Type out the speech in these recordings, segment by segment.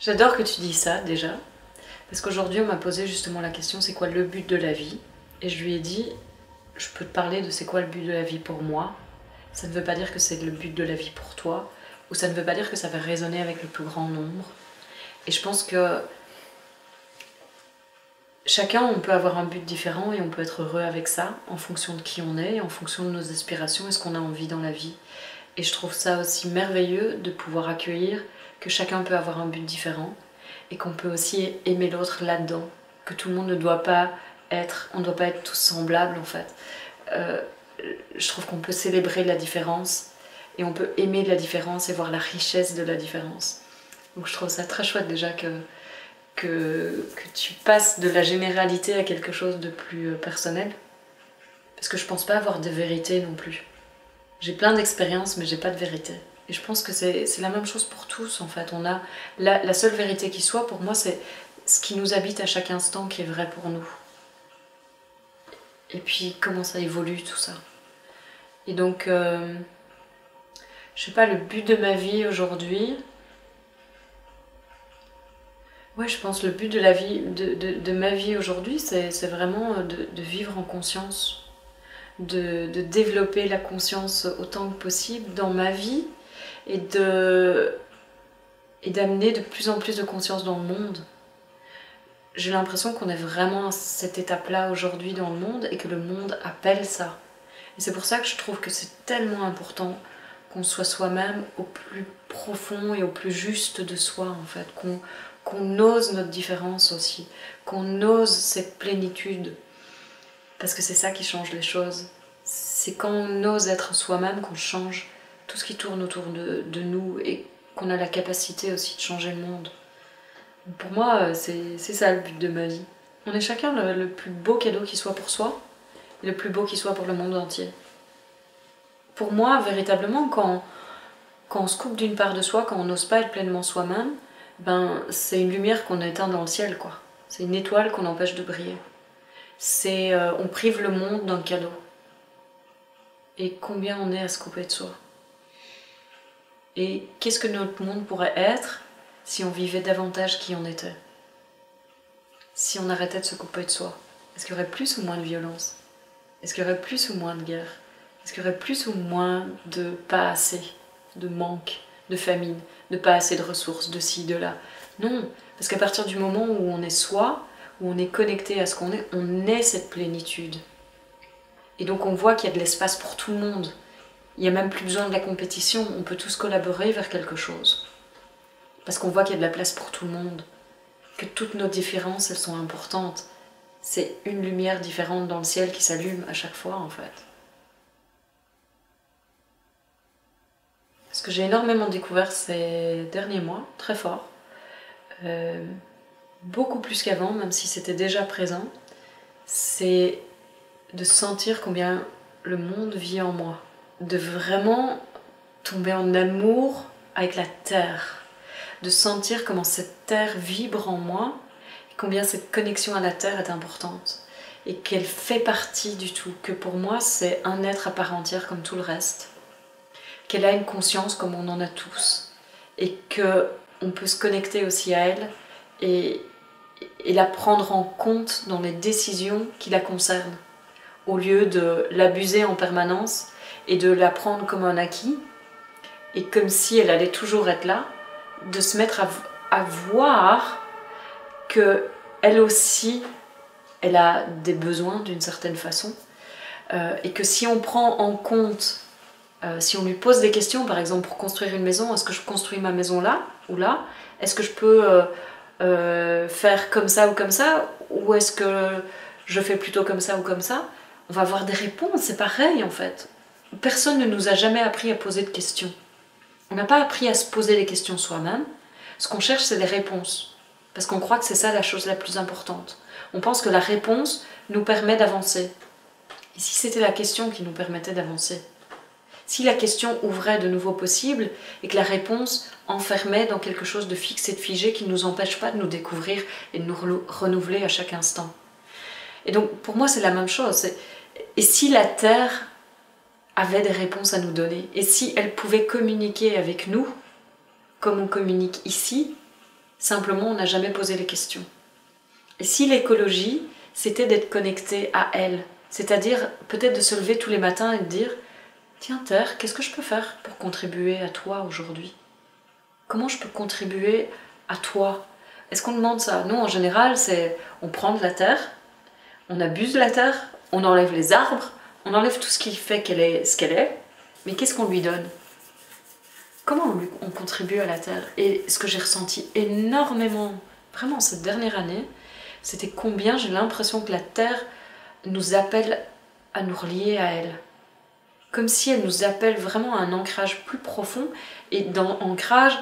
J'adore que tu dis ça déjà, parce qu'aujourd'hui on m'a posé justement la question c'est quoi le but de la vie? Et je lui ai dit je peux te parler de c'est quoi le but de la vie pour moi. Ça ne veut pas dire que c'est le but de la vie pour toi, ou ça ne veut pas dire que ça va résonner avec le plus grand nombre. Et je pense que chacun on peut avoir un but différent et on peut être heureux avec ça en fonction de qui on est, en fonction de nos aspirations et ce qu'on a envie dans la vie. Et je trouve ça aussi merveilleux de pouvoir accueillir que chacun peut avoir un but différent et qu'on peut aussi aimer l'autre là-dedans, que tout le monde ne doit pas être, on ne doit pas être tous semblables en fait. Euh, je trouve qu'on peut célébrer la différence et on peut aimer la différence et voir la richesse de la différence. Donc je trouve ça très chouette déjà que tu passes de la généralité à quelque chose de plus personnel, parce que je pense pas avoir de vérité non plus. J'ai plein d'expériences mais j'ai pas de vérité. Et je pense que c'est la même chose pour tous en fait. On a la seule vérité qui soit, pour moi, c'est ce qui nous habite à chaque instant qui est vrai pour nous. Et puis comment ça évolue tout ça. Et donc, je sais pas, le but de ma vie aujourd'hui... Ouais, je pense que le but de, la vie, de ma vie aujourd'hui, c'est vraiment de vivre en conscience. De développer la conscience autant que possible dans ma vie et d'amener de plus en plus de conscience dans le monde. J'ai l'impression qu'on est vraiment à cette étape-là aujourd'hui dans le monde et que le monde appelle ça. Et c'est pour ça que je trouve que c'est tellement important qu'on soit soi-même au plus profond et au plus juste de soi en fait, qu'on ose notre différence aussi, qu'on ose cette plénitude, parce que c'est ça qui change les choses. C'est quand on ose être soi-même qu'on change tout ce qui tourne autour de nous et qu'on a la capacité aussi de changer le monde. Pour moi, c'est ça le but de ma vie. On est chacun le plus beau cadeau qui soit pour soi et le plus beau qui soit pour le monde entier. Pour moi, véritablement, quand on se coupe d'une part de soi, quand on n'ose pas être pleinement soi-même, ben, c'est une lumière qu'on éteint dans le ciel, quoi. C'est une étoile qu'on empêche de briller. On prive le monde d'un cadeau. Et combien on est à se couper de soi. Et qu'est-ce que notre monde pourrait être si on vivait davantage qui on était? Si on arrêtait de se couper de soi? Est-ce qu'il y aurait plus ou moins de violence? Est-ce qu'il y aurait plus ou moins de guerre? Est-ce qu'il y aurait plus ou moins de pas assez, de manque, de famine, de pas assez de ressources, de ci, de là? Non, parce qu'à partir du moment où on est soi, où on est connecté à ce qu'on est, on est cette plénitude. Et donc on voit qu'il y a de l'espace pour tout le monde. Il n'y a même plus besoin de la compétition, on peut tous collaborer vers quelque chose. Parce qu'on voit qu'il y a de la place pour tout le monde. Que toutes nos différences, elles sont importantes. C'est une lumière différente dans le ciel qui s'allume à chaque fois, en fait. Ce que j'ai énormément découvert ces derniers mois, très fort, beaucoup plus qu'avant, même si c'était déjà présent, c'est de sentir combien le monde vit en moi. De vraiment tomber en amour avec la terre. De sentir comment cette terre vibre en moi, et combien cette connexion à la terre est importante. Et qu'elle fait partie du tout. Que pour moi, c'est un être à part entière comme tout le reste. Qu'elle a une conscience comme on en a tous. Et qu'on peut se connecter aussi à elle et la prendre en compte dans les décisions qui la concernent. Au lieu de l'abuser en permanence et de la prendre comme un acquis, et comme si elle allait toujours être là, de se mettre à voir qu'elle aussi, elle a des besoins d'une certaine façon, et que si on prend en compte, si on lui pose des questions, par exemple pour construire une maison, est-ce que je construis ma maison là ou là? Est-ce que je peux faire comme ça ou est-ce que je fais plutôt comme ça ou comme ça? On va avoir des réponses, c'est pareil en fait. Personne ne nous a jamais appris à poser de questions. On n'a pas appris à se poser des questions soi-même. Ce qu'on cherche, c'est des réponses. Parce qu'on croit que c'est ça la chose la plus importante. On pense que la réponse nous permet d'avancer. Et si c'était la question qui nous permettait d'avancer? Si la question ouvrait de nouveaux possibles et que la réponse enfermait dans quelque chose de fixe et de figé qui ne nous empêche pas de nous découvrir et de nous renouveler à chaque instant. Et donc pour moi c'est la même chose. Et si la Terre avait des réponses à nous donner, et si elle pouvait communiquer avec nous comme on communique ici, Simplement, on n'a jamais posé les questions. Et si l'écologie, c'était d'être connecté à elle, c'est-à-dire peut-être de se lever tous les matins et de dire « Tiens Terre, qu'est-ce que je peux faire pour contribuer à toi aujourd'hui ? Comment je peux contribuer à toi ?» Est-ce qu'on demande ça? Nous, en général, c'est on prend de la terre, on abuse de la terre, on enlève les arbres, on enlève tout ce qui fait qu'elle est ce qu'elle est, mais qu'est-ce qu'on lui donne? Comment on contribue à la terre? Et ce que j'ai ressenti énormément, vraiment cette dernière année, c'était combien j'ai l'impression que la terre nous appelle à nous relier à elle. Comme si elle nous appelle vraiment à un ancrage plus profond. Et dans ancrage,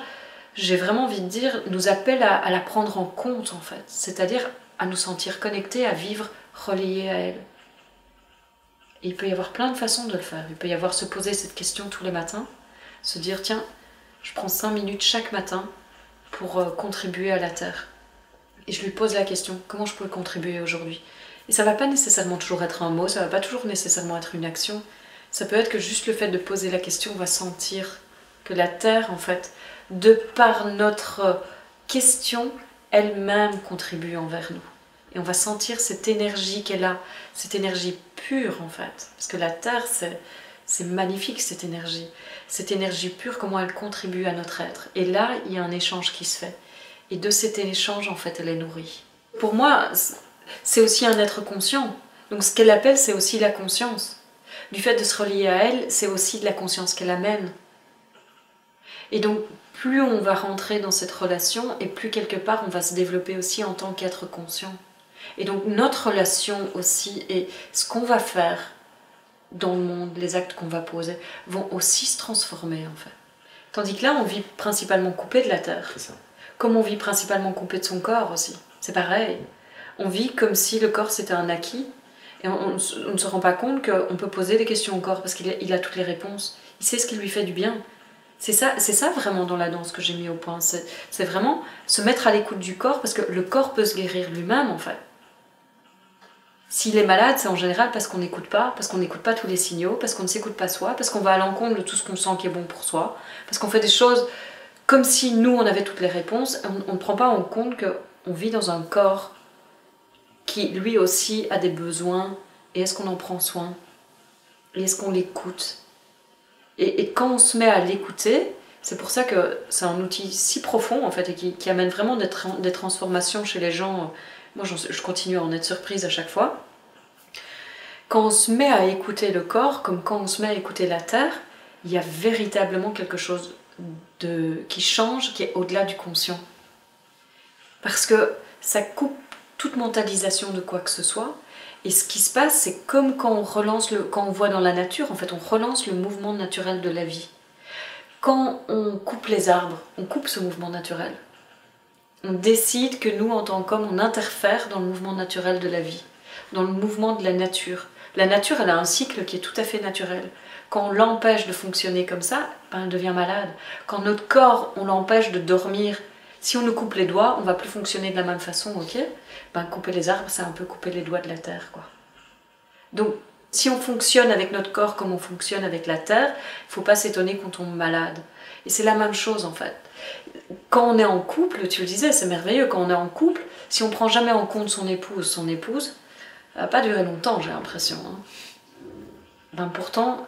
j'ai vraiment envie de dire, nous appelle à la prendre en compte en fait. C'est-à-dire à nous sentir connectés, à vivre reliés à elle. Et il peut y avoir plein de façons de le faire. Il peut y avoir se poser cette question tous les matins, se dire tiens, je prends 5 minutes chaque matin pour contribuer à la Terre. Et je lui pose la question, comment je peux contribuer aujourd'hui? Et ça ne va pas nécessairement toujours être un mot, ça ne va pas toujours nécessairement être une action. Ça peut être que juste le fait de poser la question, on va sentir que la Terre, en fait, de par notre question, elle-même contribue envers nous. Et on va sentir cette énergie qu'elle a, cette énergie pure en fait. Parce que la Terre, c'est magnifique cette énergie. Cette énergie pure, comment elle contribue à notre être. Et là, il y a un échange qui se fait. Et de cet échange, en fait, elle est nourrie. Pour moi, c'est aussi un être conscient. Donc ce qu'elle appelle, c'est aussi la conscience. Du fait de se relier à elle, c'est aussi de la conscience qu'elle amène. Et donc, plus on va rentrer dans cette relation, et plus quelque part, on va se développer aussi en tant qu'être conscient. Et donc, notre relation aussi, et ce qu'on va faire dans le monde, les actes qu'on va poser, vont aussi se transformer, en fait. Tandis que là, on vit principalement coupé de la terre. C'est ça. Comme on vit principalement coupé de son corps aussi. C'est pareil. On vit comme si le corps, c'était un acquis. Et on ne se rend pas compte qu'on peut poser des questions au corps parce qu'il a toutes les réponses. Il sait ce qui lui fait du bien. C'est ça vraiment dans la danse que j'ai mis au point. C'est vraiment se mettre à l'écoute du corps parce que le corps peut se guérir lui-même en fait. S'il est malade, c'est en général parce qu'on n'écoute pas tous les signaux, parce qu'on ne s'écoute pas soi, parce qu'on va à l'encontre de tout ce qu'on sent qui est bon pour soi, parce qu'on fait des choses comme si nous on avait toutes les réponses. On ne prend pas en compte qu'on vit dans un corps qui lui aussi a des besoins, et est-ce qu'on en prend soin? Et est-ce qu'on l'écoute? Et quand on se met à l'écouter, c'est pour ça que c'est un outil si profond en fait, et qui amène vraiment des transformations chez les gens. Moi je continue à en être surprise à chaque fois. Quand on se met à écouter le corps, comme quand on se met à écouter la terre, il y a véritablement quelque chose qui change, qui est au-delà du conscient. Parce que ça coupe toute mentalisation de quoi que ce soit. Et ce qui se passe, c'est comme quand on voit dans la nature, en fait, on relance le mouvement naturel de la vie. Quand on coupe les arbres, on coupe ce mouvement naturel. On décide que nous, en tant qu'hommes, on interfère dans le mouvement naturel de la vie, dans le mouvement de la nature. La nature, elle a un cycle qui est tout à fait naturel. Quand on l'empêche de fonctionner comme ça, elle devient malade. Quand notre corps, on l'empêche de dormir, si on nous coupe les doigts, on va plus fonctionner de la même façon, ok? Couper les arbres, c'est un peu couper les doigts de la terre, quoi. Donc, si on fonctionne avec notre corps comme on fonctionne avec la terre, il ne faut pas s'étonner qu'on tombe malade. Et c'est la même chose, en fait. Quand on est en couple, tu le disais, c'est merveilleux, quand on est en couple, si on ne prend jamais en compte son épouse, ça ne va pas durer longtemps, j'ai l'impression. Pourtant,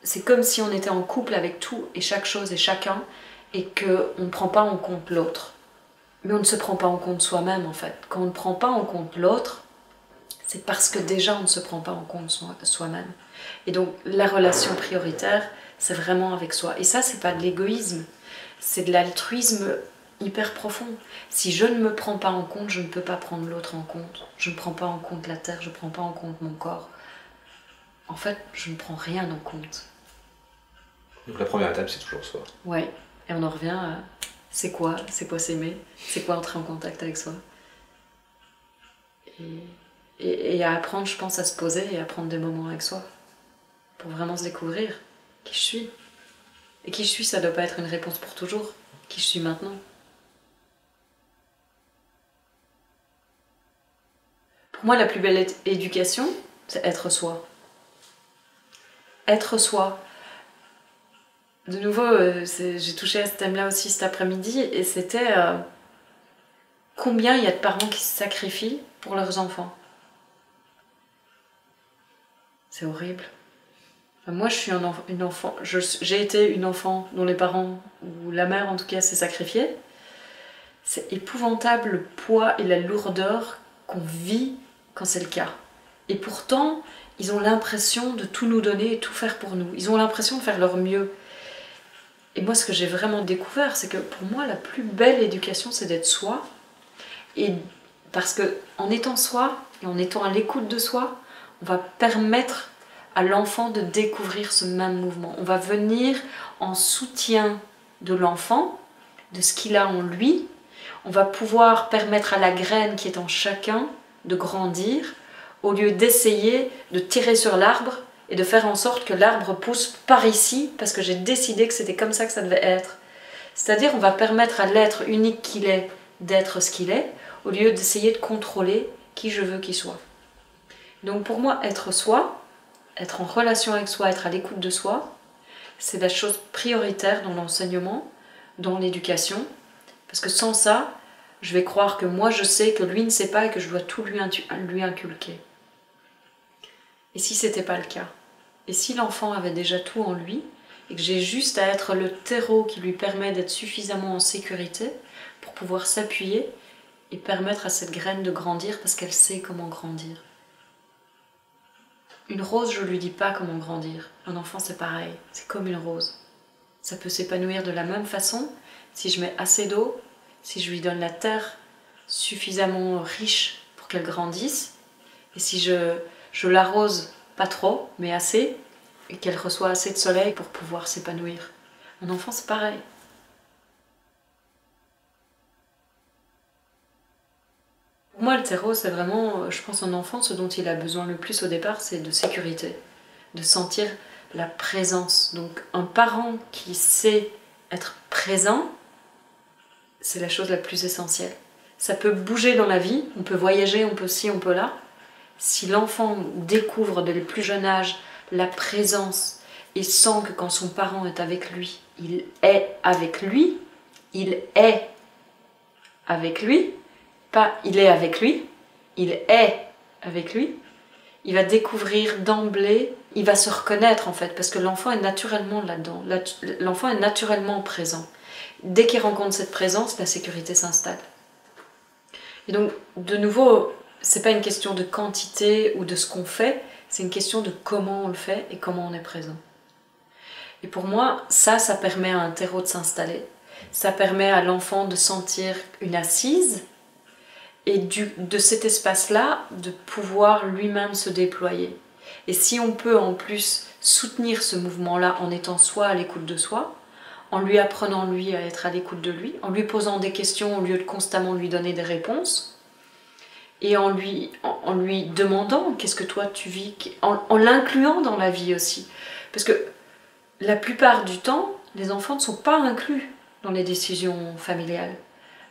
c'est comme si on était en couple avec tout et chaque chose et chacun, et qu'on ne prend pas en compte l'autre. Mais on ne se prend pas en compte soi-même en fait. Quand on ne prend pas en compte l'autre, c'est parce que déjà on ne se prend pas en compte soi-même. Et donc la relation prioritaire, c'est vraiment avec soi. Et ça, c'est pas de l'égoïsme, c'est de l'altruisme hyper profond. Si je ne me prends pas en compte, je ne peux pas prendre l'autre en compte. Je ne prends pas en compte la terre, je ne prends pas en compte mon corps. En fait, je ne prends rien en compte. Donc la première étape, c'est toujours soi. Ouais, et on en revient à... C'est quoi s'aimer? C'est quoi entrer en contact avec soi? Et à apprendre, je pense, à se poser et à prendre des moments avec soi. Pour vraiment se découvrir qui je suis. Et qui je suis, ça ne doit pas être une réponse pour toujours. Qui je suis maintenant. Pour moi, la plus belle éducation, c'est être soi. Être soi. De nouveau, j'ai touché à ce thème-là aussi cet après-midi, et c'était combien il y a de parents qui se sacrifient pour leurs enfants. C'est horrible. Enfin, moi, je suis une enfant. J'ai été une enfant dont les parents, ou la mère en tout cas, s'est sacrifiée. C'est épouvantable le poids et la lourdeur qu'on vit quand c'est le cas. Et pourtant, ils ont l'impression de tout nous donner et tout faire pour nous. Ils ont l'impression de faire leur mieux. Et moi, ce que j'ai vraiment découvert, c'est que pour moi, la plus belle éducation, c'est d'être soi. Et parce que en étant soi, et en étant à l'écoute de soi, on va permettre à l'enfant de découvrir ce même mouvement. On va venir en soutien de l'enfant, de ce qu'il a en lui. On va pouvoir permettre à la graine qui est en chacun de grandir, au lieu d'essayer de tirer sur l'arbre et de faire en sorte que l'arbre pousse par ici, parce que j'ai décidé que c'était comme ça que ça devait être. C'est-à-dire, on va permettre à l'être unique qu'il est d'être ce qu'il est, au lieu d'essayer de contrôler qui je veux qu'il soit. Donc pour moi, être soi, être en relation avec soi, être à l'écoute de soi, c'est la chose prioritaire dans l'enseignement, dans l'éducation, parce que sans ça, je vais croire que moi je sais que lui ne sait pas et que je dois tout lui inculquer. Et si c'était pas le cas? Et si l'enfant avait déjà tout en lui et que j'ai juste à être le terreau qui lui permet d'être suffisamment en sécurité pour pouvoir s'appuyer et permettre à cette graine de grandir parce qu'elle sait comment grandir. Une rose, je lui dis pas comment grandir. Un enfant, c'est pareil, c'est comme une rose. Ça peut s'épanouir de la même façon si je mets assez d'eau, si je lui donne la terre suffisamment riche pour qu'elle grandisse, et si je l'arrose pas trop, mais assez, et qu'elle reçoit assez de soleil pour pouvoir s'épanouir. Un enfant, c'est pareil. Pour moi, le terreau, c'est vraiment, je pense, un enfant, ce dont il a besoin le plus au départ, c'est de sécurité, de sentir la présence. Donc, un parent qui sait être présent, c'est la chose la plus essentielle. Ça peut bouger dans la vie, on peut voyager, on peut ci, on peut là. Si l'enfant découvre dès le plus jeune âge la présence et sent que quand son parent est avec lui, il est avec lui, il est avec lui, pas il est avec lui, il est avec lui, il va découvrir d'emblée, il va se reconnaître en fait, parce que l'enfant est naturellement là-dedans, l'enfant est naturellement présent. Dès qu'il rencontre cette présence, la sécurité s'installe. Et donc, de nouveau, c'est pas une question de quantité ou de ce qu'on fait, c'est une question de comment on le fait et comment on est présent. Et pour moi, ça permet à un terreau de s'installer. Ça permet à l'enfant de sentir une assise et de cet espace-là, de pouvoir lui-même se déployer. Et si on peut en plus soutenir ce mouvement-là en étant soi à l'écoute de soi, en lui apprenant lui à être à l'écoute de lui, en lui posant des questions au lieu de constamment lui donner des réponses, et en lui demandant qu'est-ce que toi tu vis, en l'incluant dans la vie aussi. Parce que la plupart du temps, les enfants ne sont pas inclus dans les décisions familiales,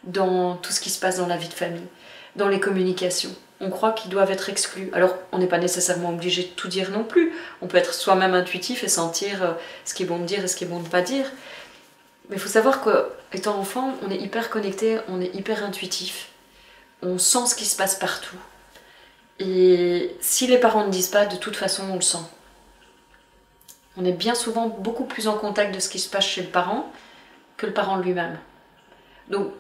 dans tout ce qui se passe dans la vie de famille, dans les communications. On croit qu'ils doivent être exclus. Alors, on n'est pas nécessairement obligé de tout dire non plus. On peut être soi-même intuitif et sentir ce qui est bon de dire et ce qui est bon de ne pas dire. Mais il faut savoir qu'étant enfant, on est hyper connecté, on est hyper intuitif. On sent ce qui se passe partout. Et si les parents ne disent pas, de toute façon, on le sent. On est bien souvent beaucoup plus en contact de ce qui se passe chez le parent que le parent lui-même. Donc,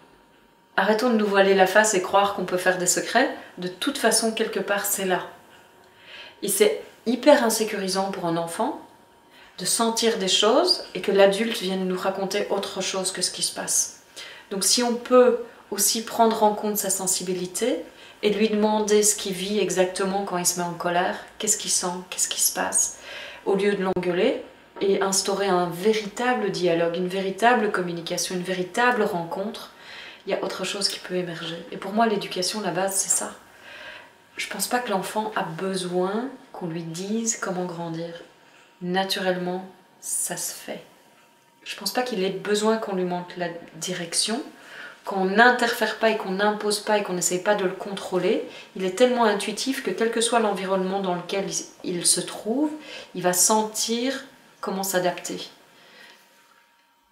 arrêtons de nous voiler la face et croire qu'on peut faire des secrets. De toute façon, quelque part, c'est là. Et c'est hyper insécurisant pour un enfant de sentir des choses et que l'adulte vienne nous raconter autre chose que ce qui se passe. Donc si on peut aussi prendre en compte sa sensibilité et lui demander ce qu'il vit exactement quand il se met en colère, qu'est-ce qu'il sent, qu'est-ce qui se passe, au lieu de l'engueuler, et instaurer un véritable dialogue, une véritable communication, une véritable rencontre, il y a autre chose qui peut émerger. Et pour moi, l'éducation, la base, c'est ça. Je pense pas que l'enfant a besoin qu'on lui dise comment grandir. Naturellement, ça se fait. Je pense pas qu'il ait besoin qu'on lui montre la direction, qu'on n'interfère pas et qu'on n'impose pas et qu'on n'essaye pas de le contrôler. Il est tellement intuitif que quel que soit l'environnement dans lequel il se trouve, il va sentir comment s'adapter.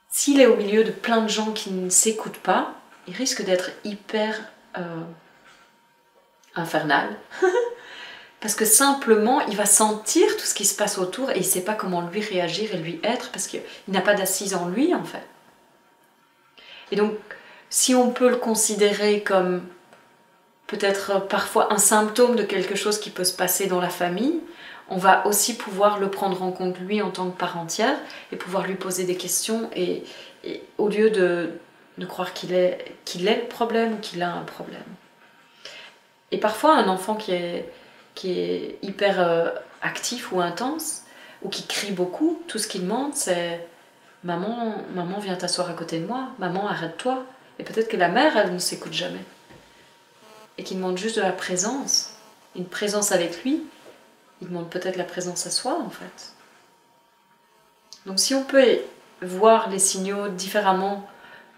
S'il est au milieu de plein de gens qui ne s'écoutent pas, il risque d'être hyper infernal. Parce que simplement, il va sentir tout ce qui se passe autour et il ne sait pas comment lui réagir et lui être parce qu'il n'a pas d'assise en lui, en fait. Et donc, si on peut le considérer comme peut-être parfois un symptôme de quelque chose qui peut se passer dans la famille, on va aussi pouvoir le prendre en compte lui en tant que part entière et pouvoir lui poser des questions et au lieu de croire qu'il est le problème ou qu'il a un problème. Et parfois un enfant qui est hyper actif ou intense ou qui crie beaucoup, tout ce qu'il demande c'est « Maman, viens t'asseoir à côté de moi, maman arrête-toi ». Et peut-être que la mère, elle ne s'écoute jamais. Et qu'il demande juste de la présence, une présence avec lui. Il demande peut-être la présence à soi, en fait. Donc si on peut voir les signaux différemment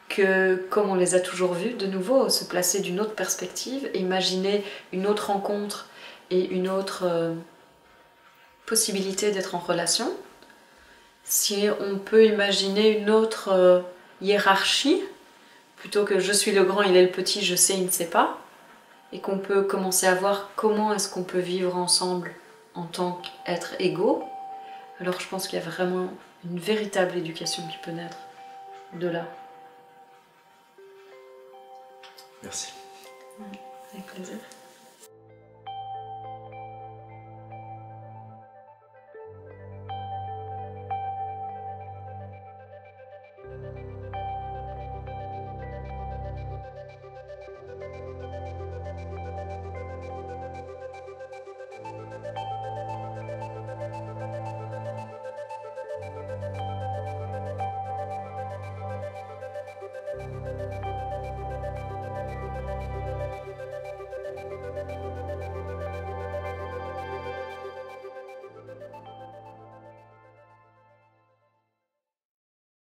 que comme on les a toujours vus, de nouveau, se placer d'une autre perspective, et imaginer une autre rencontre et une autre possibilité d'être en relation. Si on peut imaginer une autre hiérarchie, plutôt que je suis le grand, il est le petit, je sais, il ne sait pas, et qu'on peut commencer à voir comment est-ce qu'on peut vivre ensemble en tant qu'être égaux, alors je pense qu'il y a vraiment une véritable éducation qui peut naître de là. Merci. Avec plaisir.